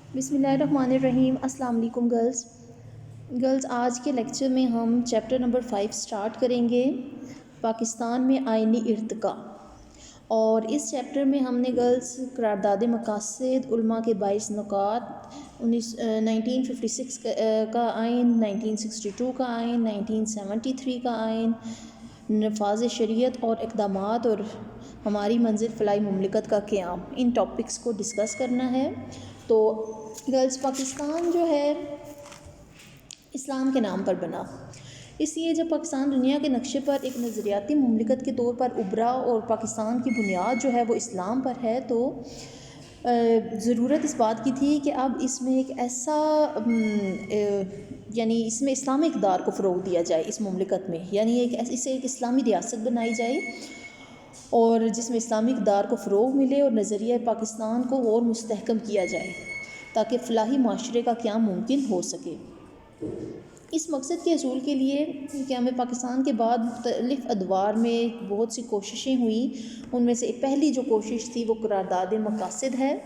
بسم اللہ الرحمن الرحیم۔ السلام علیکم گرلز، آج کے لیکچر میں ہم چیپٹر نمبر 5 سٹارٹ کریں گے، پاکستان میں آئینی ارتقاء۔ اور اس چیپٹر میں ہم نے گرلز قرارداد مقاصد، علماء کے 22 نکات، 1956 کا آئین، 1962 کا آئین، 1973 کا آئین، نفاذ شریعت اور اقدامات، اور ہماری منزل فلاحی مملکت کا قیام، ان ٹاپکس کو ڈسکس کرنا ہے۔ تو گرلز، پاکستان جو ہے اسلام کے نام پر بنا، اس لیے جب پاکستان دنیا کے نقشے پر ایک نظریاتی مملکت کے طور پر ابھرا اور پاکستان کی بنیاد جو ہے وہ اسلام پر ہے، تو ضرورت اس بات کی تھی کہ اب اس میں ایک ایسا یعنی اس میں اسلامی اقدار کو فروغ دیا جائے اس مملکت میں، یعنی اسے ایک اسلامی ریاست بنائی جائے اور جس میں اسلامی اقدار کو فروغ ملے اور نظریہ پاکستان کو اور مستحکم کیا جائے تاکہ فلاحی معاشرے کا قیام ممکن ہو سکے۔ اس مقصد کے حصول کے لیے قیام پاکستان کے بعد مختلف ادوار میں بہت سی کوششیں ہوئیں۔ ان میں سے پہلی جو کوشش تھی وہ قرارداد مقاصد ہے،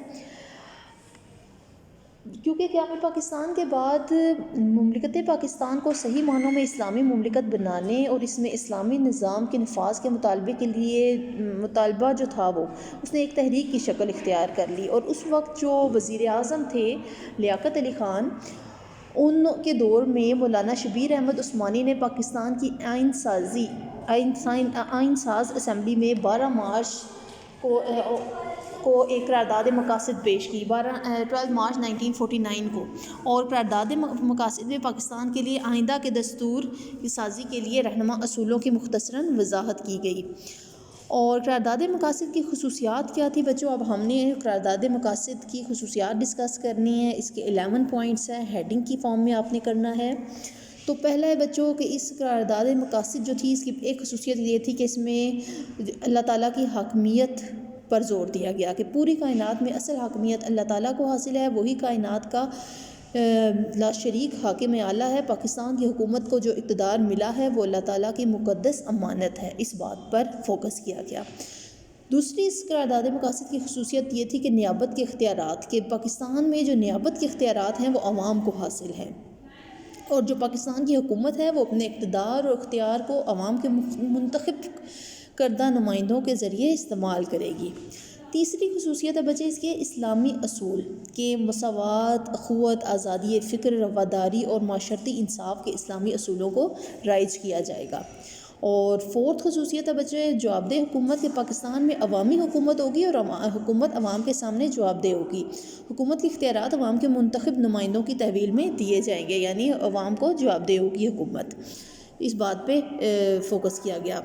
کیونکہ قیام پاکستان کے بعد مملکت پاکستان کو صحیح معنوں میں اسلامی مملکت بنانے اور اس میں اسلامی نظام کے نفاذ کے مطالبے کے لیے مطالبہ جو تھا وہ اس نے ایک تحریک کی شکل اختیار کر لی، اور اس وقت جو وزیر اعظم تھے لیاقت علی خان، ان کے دور میں مولانا شبیر احمد عثمانی نے پاکستان کی آئین ساز اسمبلی میں 12 مارچ کو ایک قرارداد مقاصد پیش کی، 12 مارچ 1949 کو، اور قرارداد مقاصد میں پاکستان کے لیے آئندہ کے دستور کی سازی کے لیے رہنما اصولوں کی مختصراً وضاحت کی گئی۔ اور قرارداد مقاصد کی خصوصیات کیا تھی بچوں؟ اب ہم نے قرارداد مقاصد کی خصوصیات ڈسکس کرنی ہے۔ اس کے 11 پوائنٹس ہیں، ہیڈنگ کی فارم میں آپ نے کرنا ہے۔ تو پہلا ہے بچوں کہ اس قرارداد مقاصد جو تھی، اس کی ایک خصوصیت یہ تھی کہ اس میں اللہ تعالیٰ کی حاکمیت پر زور دیا گیا کہ پوری کائنات میں اصل حاکمیت اللہ تعالیٰ کو حاصل ہے، وہی کائنات کا لا شریک حاکم اعلیٰ ہے۔ پاکستان کی حکومت کو جو اقتدار ملا ہے وہ اللہ تعالیٰ کی مقدس امانت ہے، اس بات پر فوکس کیا گیا۔ دوسری اس قرارداد مقاصد کی خصوصیت یہ تھی کہ نیابت کے اختیارات، کہ پاکستان میں جو نیابت کے اختیارات ہیں وہ عوام کو حاصل ہیں، اور جو پاکستان کی حکومت ہے وہ اپنے اقتدار اور اختیار کو عوام کے منتخب کردہ نمائندوں کے ذریعے استعمال کرے گی۔ تیسری خصوصیت ہے بچے اس کے اسلامی اصول، کہ مساوات، اخوت، آزادی فکر، رواداری اور معاشرتی انصاف کے اسلامی اصولوں کو رائج کیا جائے گا۔ اور فورتھ خصوصیت ہے بچے جواب دہ حکومت، کہ پاکستان میں عوامی حکومت ہوگی اور حکومت عوام کے سامنے جواب دہ ہوگی۔ حکومت کے اختیارات عوام کے منتخب نمائندوں کی تحویل میں دیے جائیں گے، یعنی عوام کو جواب دہ ہوگی حکومت، اس بات پہ فوکس کیا گیا۔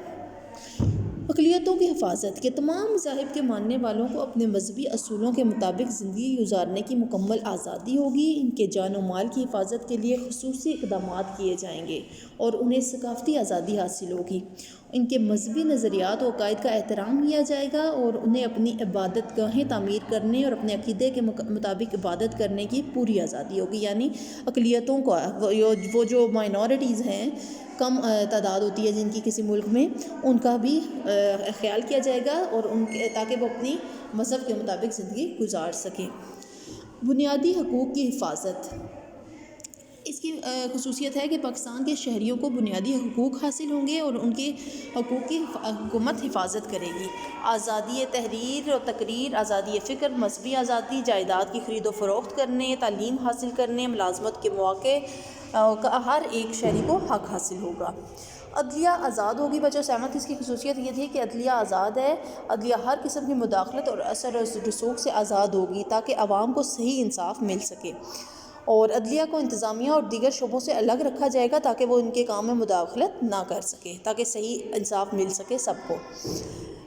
اقلیتوں کی حفاظت، کہ تمام مذاہب کے ماننے والوں کو اپنے مذہبی اصولوں کے مطابق زندگی گزارنے کی مکمل آزادی ہوگی۔ ان کے جان و مال کی حفاظت کے لیے خصوصی اقدامات کیے جائیں گے اور انہیں ثقافتی آزادی حاصل ہوگی۔ ان کے مذہبی نظریات و عقائد کا احترام کیا جائے گا اور انہیں اپنی عبادت گاہیں تعمیر کرنے اور اپنے عقیدے کے مطابق عبادت کرنے کی پوری آزادی ہوگی۔ یعنی اقلیتوں کو، وہ جو مائنورٹیز ہیں، کم تعداد ہوتی ہے جن کی کسی ملک میں، ان کا بھی خیال کیا جائے گا اور تاکہ وہ اپنی مذہب کے مطابق زندگی گزار سکیں۔ بنیادی حقوق کی حفاظت، اس کی خصوصیت ہے کہ پاکستان کے شہریوں کو بنیادی حقوق حاصل ہوں گے اور ان کے حقوق کی حکومت حفاظت کرے گی۔ آزادی تحریر و تقریر، آزادی فکر، مذہبی آزادی، جائیداد کی خرید و فروخت کرنے، تعلیم حاصل کرنے، ملازمت کے مواقع کا ہر ایک شہری کو حق حاصل ہوگا۔ عدلیہ آزاد ہوگی بچوں، 7 اس کی خصوصیت یہ تھی کہ عدلیہ آزاد ہے، عدلیہ ہر قسم کی مداخلت اور اثر و رسوخ سے آزاد ہوگی تاکہ عوام کو صحیح انصاف مل سکے، اور عدلیہ کو انتظامیہ اور دیگر شعبوں سے الگ رکھا جائے گا تاکہ وہ ان کے کام میں مداخلت نہ کر سکے، تاکہ صحیح انصاف مل سکے سب کو۔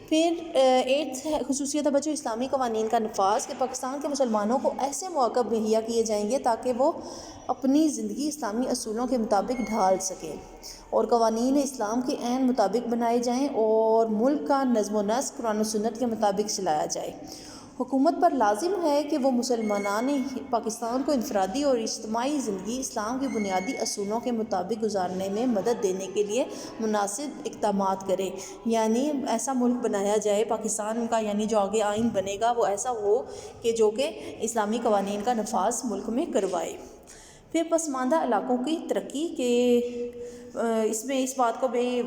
پھر 8 خصوصیت ہے بچوں اسلامی قوانین کا نفاذ، کہ پاکستان کے مسلمانوں کو ایسے مواقع مہیا کیے جائیں گے تاکہ وہ اپنی زندگی اسلامی اصولوں کے مطابق ڈھال سکیں، اور قوانین اسلام کے عین مطابق بنائے جائیں اور ملک کا نظم و نسق قرآن و سنت کے مطابق چلایا جائے۔ حکومت پر لازم ہے کہ وہ مسلمان پاکستان کو انفرادی اور اجتماعی زندگی اسلام کے بنیادی اصولوں کے مطابق گزارنے میں مدد دینے کے لیے مناسب اقدامات کرے، یعنی ایسا ملک بنایا جائے پاکستان کا، یعنی جو آگے آئین بنے گا وہ ایسا ہو کہ جو کہ اسلامی قوانین کا نفاذ ملک میں کروائے۔ پھر پسماندہ علاقوں کی ترقی کے اس میں اس بات کو بھی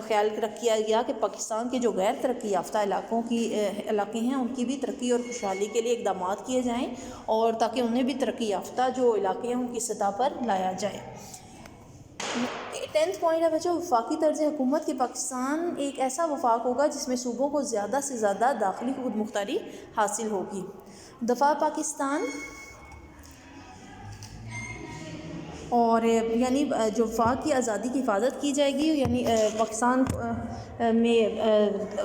خیال کیا گیا کہ پاکستان کے جو غیر ترقی یافتہ علاقے ہیں ان کی بھی ترقی اور خوشحالی کے لیے اقدامات کیے جائیں، اور تاکہ انہیں بھی ترقی یافتہ جو علاقے ہیں ان کی سطح پر لایا جائے۔ 10th پوائنٹ ہے بچوں، وفاقی طرز حکومت کہ پاکستان ایک ایسا وفاق ہوگا جس میں صوبوں کو زیادہ سے زیادہ داخلی خود مختاری حاصل ہوگی۔ دفاع پاکستان، اور یعنی جو وفاق کی آزادی کی حفاظت کی جائے گی، یعنی پاکستان میں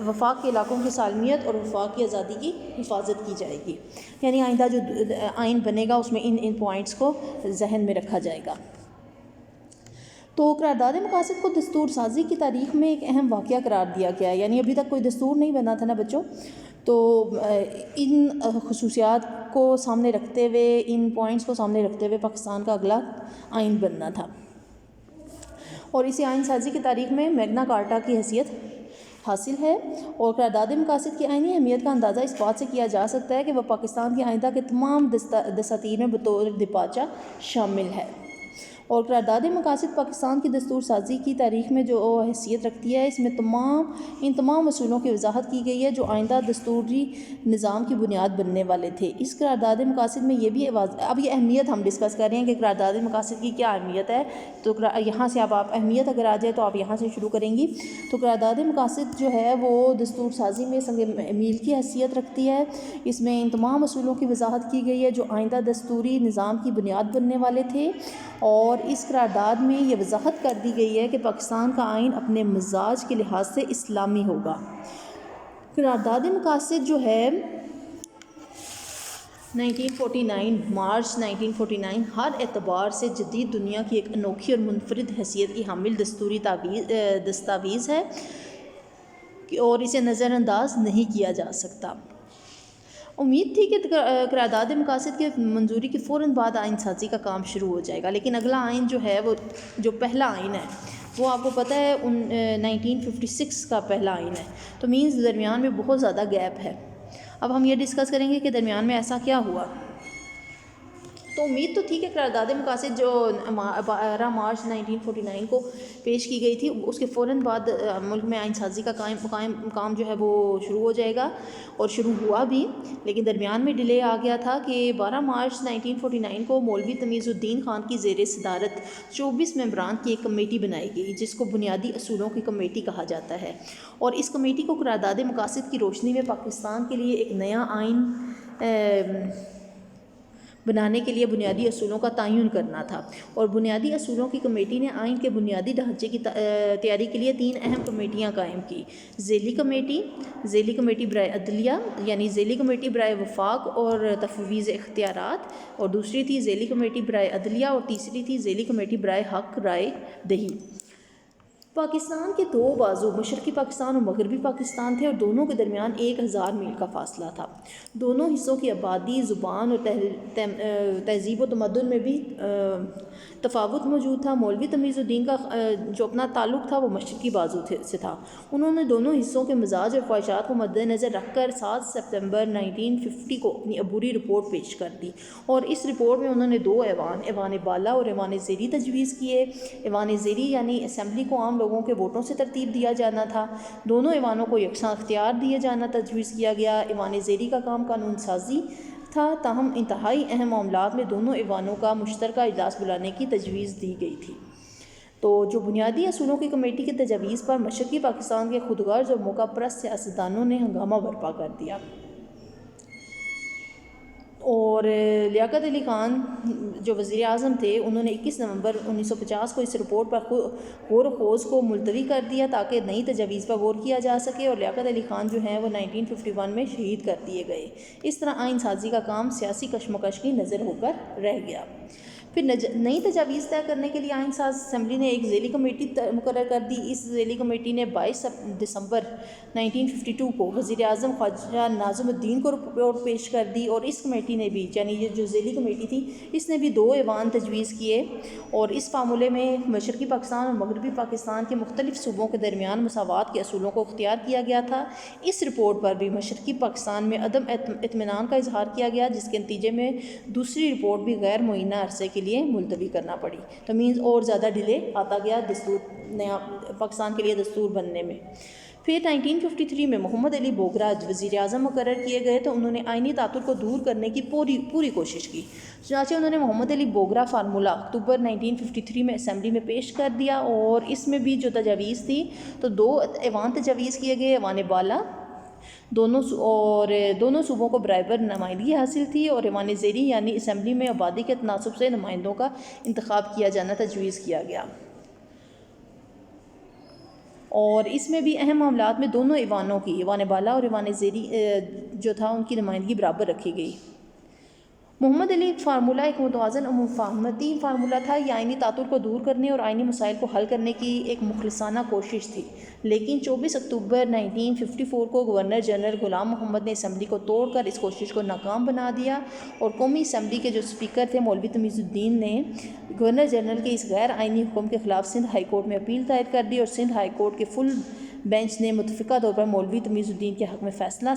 وفاق کے علاقوں کی سالمیت اور وفاق کی آزادی کی حفاظت کی جائے گی، یعنی آئندہ جو آئین بنے گا اس میں ان پوائنٹس کو ذہن میں رکھا جائے گا۔ تو قرارداد مقاصد کو دستور سازی کی تاریخ میں ایک اہم واقعہ قرار دیا گیا ہے، یعنی ابھی تک کوئی دستور نہیں بنا تھا نا بچوں، تو ان خصوصیات کو سامنے رکھتے ہوئے، ان پوائنٹس کو سامنے رکھتے ہوئے پاکستان کا اگلا آئین بننا تھا، اور اسی آئین سازی کی تاریخ میں میگنا کارٹا کی حیثیت حاصل ہے۔ اور قرارداد مقاصد کی آئینی اہمیت کا اندازہ اس بات سے کیا جا سکتا ہے کہ وہ پاکستان کی آئندہ کے تمام دساتیر میں بطور دپاچہ شامل ہے، اور قرارداد مقاصد پاکستان کی دستور سازی کی تاریخ میں جو حیثیت رکھتی ہے، اس میں ان تمام اصولوں کی وضاحت کی گئی ہے جو آئندہ دستوری نظام کی بنیاد بننے والے تھے۔ اس قرارداد مقاصد میں یہ بھی اب یہ اہمیت ہم ڈسکس کر رہے ہیں کہ قرارداد مقاصد کی کیا اہمیت ہے، تو یہاں سے اب آپ اہمیت اگر آ جائے تو آپ یہاں سے شروع کریں گی۔ تو قرارداد مقاصد جو ہے وہ دستور سازی میں سنگ میل کی حیثیت رکھتی ہے، اس میں ان تمام اصولوں کی وضاحت کی گئی ہے جو آئندہ دستوری نظام کی بنیاد بننے والے تھے، اور اس قرارداد میں یہ وضاحت کر دی گئی ہے کہ پاکستان کا آئین اپنے مزاج کے لحاظ سے اسلامی ہوگا۔ قرارداد مقاصد جو ہے 1949 مارچ 1949 ہر اعتبار سے جدید دنیا کی ایک انوکھی اور منفرد حیثیت کی حامل دستوری دستاویز ہے، اور اسے نظر انداز نہیں کیا جا سکتا۔ امید تھی کہ قرارداد مقاصد کے منظوری کے فوراً بعد آئین سازی کا کام شروع ہو جائے گا، لیکن اگلا آئین جو ہے وہ جو پہلا آئین ہے وہ آپ کو پتہ ہے 1956 کا پہلا آئین ہے، تو مینز درمیان میں بہت زیادہ گیپ ہے۔ اب ہم یہ ڈسکس کریں گے کہ درمیان میں ایسا کیا ہوا۔ تو امید تو تھی کہ قرارداد مقاصد جو 12 مارچ 1949 کو پیش کی گئی تھی اس کے فوراً بعد ملک میں آئین سازی کا کام جو ہے وہ شروع ہو جائے گا، اور شروع ہوا بھی، لیکن درمیان میں ڈیلے آ گیا تھا کہ 12 مارچ 1949 کو مولوی تمیز الدین خان کی زیر صدارت 24 ممبران کی ایک کمیٹی بنائی گئی جس کو بنیادی اصولوں کی کمیٹی کہا جاتا ہے، اور اس کمیٹی کو قرارداد مقاصد کی روشنی میں پاکستان کے لیے ایک نیا آئین بنانے کے لیے بنیادی اصولوں کا تعین کرنا تھا، اور بنیادی اصولوں کی کمیٹی نے آئین کے بنیادی ڈھانچے کی تیاری کے لیے 3 اہم کمیٹیاں قائم کی: ذیلی کمیٹی برائے عدلیہ، یعنی ذیلی کمیٹی برائے وفاق اور تفویض اختیارات، اور دوسری تھی ذیلی کمیٹی برائے عدلیہ، اور تیسری تھی ذیلی کمیٹی برائے حق رائے دہی۔ پاکستان کے 2 بازو مشرقی پاکستان اور مغربی پاکستان تھے، اور دونوں کے درمیان 1000 میل کا فاصلہ تھا۔ دونوں حصوں کی آبادی، زبان اور تہذیب و تمدن میں بھی تفاوت موجود تھا۔ مولوی تمیز الدین کا جو اپنا تعلق تھا وہ مشرقی بازو سے تھا۔ انہوں نے دونوں حصوں کے مزاج اور خواہشات کو مد نظر رکھ کر 7 ستمبر 1950 کو اپنی عبوری رپورٹ پیش کر دی، اور اس رپورٹ میں انہوں نے 2 ایوان بالا اور ایوان زیری تجویز کیے۔ ایوان زیری یعنی اسمبلی کو عام لوگوں کے ووٹوں سے ترتیب دیا جانا تھا، دونوں ایوانوں کو یکساں اختیار دیے جانا تجویز کیا گیا۔ ایوان زیری کا کام قانون سازی تھا، تاہم انتہائی اہم معاملات میں دونوں ایوانوں کا مشترکہ اجلاس بلانے کی تجویز دی گئی تھی۔ تو جو بنیادی اصولوں کی کمیٹی کی تجاویز پر مشرقی پاکستان کے خود غرض اور موقع پرست سیاستدانوں نے ہنگامہ برپا کر دیا، اور لیاقت علی خان جو وزیر اعظم تھے انہوں نے 21 نومبر 1950 کو اس رپورٹ پر غور و خوض کو ملتوی کر دیا تاکہ نئی تجاویز پر غور کیا جا سکے، اور لیاقت علی خان جو ہیں وہ 1951 میں شہید کر دیے گئے۔ اس طرح آئین سازی کا کام سیاسی کشمکش کی نظر ہو کر رہ گیا۔ پھر نئی تجاویز طے کرنے کے لیے آئین ساز اسمبلی نے ایک ذیلی کمیٹی مقرر کر دی. اس ذیلی کمیٹی نے 22 دسمبر 1952 کو وزیر اعظم خواجہ ناظم الدین کو رپورٹ پیش کر دی, اور اس کمیٹی نے بھی, یعنی یہ جو ذیلی کمیٹی تھی, اس نے بھی 2 ایوان تجویز کیے, اور اس فارمولے میں مشرقی پاکستان اور مغربی پاکستان کے مختلف صوبوں کے درمیان مساوات کے اصولوں کو اختیار کیا گیا تھا. اس رپورٹ پر بھی مشرقی پاکستان میں عدم اطمینان کا اظہار کیا گیا, جس کے نتیجے میں دوسری رپورٹ بھی غیر معینہ عرصے کے لیے ملتوی کرنا پڑی. تو مینز اور زیادہ ڈیلے آتا گیا دستور نیا پاکستان کے لیے دستور بننے میں. پھر 1953 میں محمد علی بوگراج وزیر اعظم مقرر کیے گئے, تو انہوں نے آئینی تعطل کو دور کرنے کی پوری کوشش کی. چنانچہ انہوں نے محمد علی بوگرا فارمولہ اکتوبر 1953 میں اسمبلی میں پیش کر دیا, اور اس میں بھی جو تجاویز تھی تو 2 ایوان تجاویز کیے گئے. ایوان بالا دونوں صوبوں کو برابر نمائندگی حاصل تھی, اور ایوان زیری یعنی اسمبلی میں آبادی کے تناسب سے نمائندوں کا انتخاب کیا جانا تجویز کیا گیا. اور اس میں بھی اہم معاملات میں دونوں ایوانوں کی, ایوان بالا اور ایوان زیری جو تھا, ان کی نمائندگی برابر رکھی گئی. محمد علی فارمولہ ایک متوازن اور مفاہمتی فارمولہ تھا. یہ آئینی تعطل کو دور کرنے اور آئینی مسائل کو حل کرنے کی ایک مخلصانہ کوشش تھی, لیکن 24 اکتوبر 1954 کو گورنر جنرل غلام محمد نے اسمبلی کو توڑ کر اس کوشش کو ناکام بنا دیا, اور قومی اسمبلی کے جو اسپیکر تھے مولوی تمیز الدین نے گورنر جنرل کے اس غیر آئینی حکم کے خلاف سندھ ہائی کورٹ میں اپیل دائر کر دی, اور سندھ ہائی کورٹ کے فل بینچ نے متفقہ طور پر مولوی تمیز الدین کے حق میں فیصلہ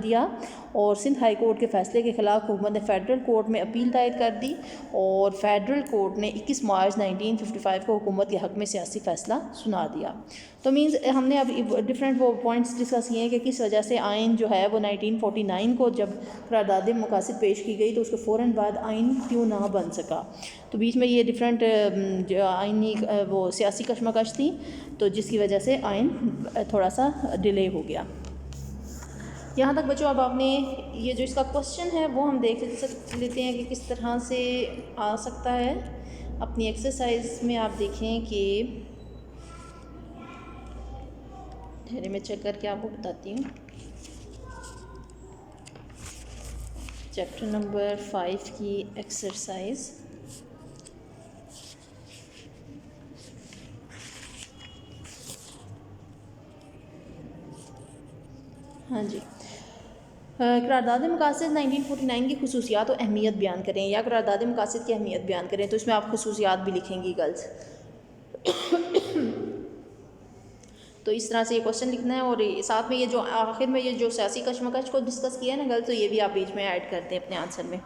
دیا, اور سندھ ہائی کورٹ کے فیصلے کے خلاف حکومت نے فیڈرل کورٹ میں اپیل دائر کر دی, اور فیڈرل کورٹ نے 21 مارچ 1955 کو حکومت کے حق میں سیاسی فیصلہ سنا دیا. تو مینز ہم نے اب ڈفرینٹ وہ پوائنٹس ڈسکس کیے ہیں کہ کس وجہ سے آئین جو ہے وہ 1949 کو جب قرارداد مقاصد پیش کی گئی تو اس کے فوراً بعد آئین کیوں نہ بن سکا. تو بیچ میں یہ ڈفرینٹ آئینی وہ سیاسی کشمکش تھی, تو جس کی وجہ سے آئین تھوڑا سا ڈیلے ہو گیا. یہاں تک بچوں اب آپ نے یہ جو اس کا کوسچن ہے وہ ہم دیکھ لیتے ہیں کہ کس طرح سے آ سکتا ہے. اپنی ایکسرسائز میں آپ دیکھیں کہ ٹھہرے میں چیک کر کے آپ کو بتاتی ہوں. چیپٹر نمبر 5 کی ایکسرسائز. ہاں جی, قرارداد مقاصد 1949 کی خصوصیات و اہمیت بیان کریں, یا قرارداد مقاصد کی اہمیت بیان کریں. تو اس میں آپ خصوصیات بھی لکھیں گی گرلز. تو اس طرح سے یہ کوسچن لکھنا ہے, اور ساتھ میں یہ جو آخر میں یہ جو سیاسی کشمکش کو ڈسکس کیا ہے نا گرلز, تو یہ بھی آپ بیچ میں ایڈ کر دیں اپنے آنسر میں.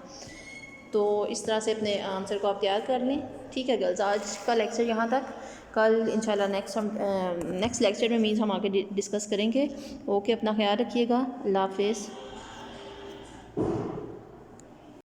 تو اس طرح سے اپنے آنسر کو آپ تیار کر لیں. ٹھیک ہے گرلز, آج کا لیکچر یہاں تک. کل انشاءاللہ نیکسٹ لیکچر میں مینز ہم آگے ڈسکس کریں گے. اوکے, اپنا خیال رکھیے گا. اللہ حافظ.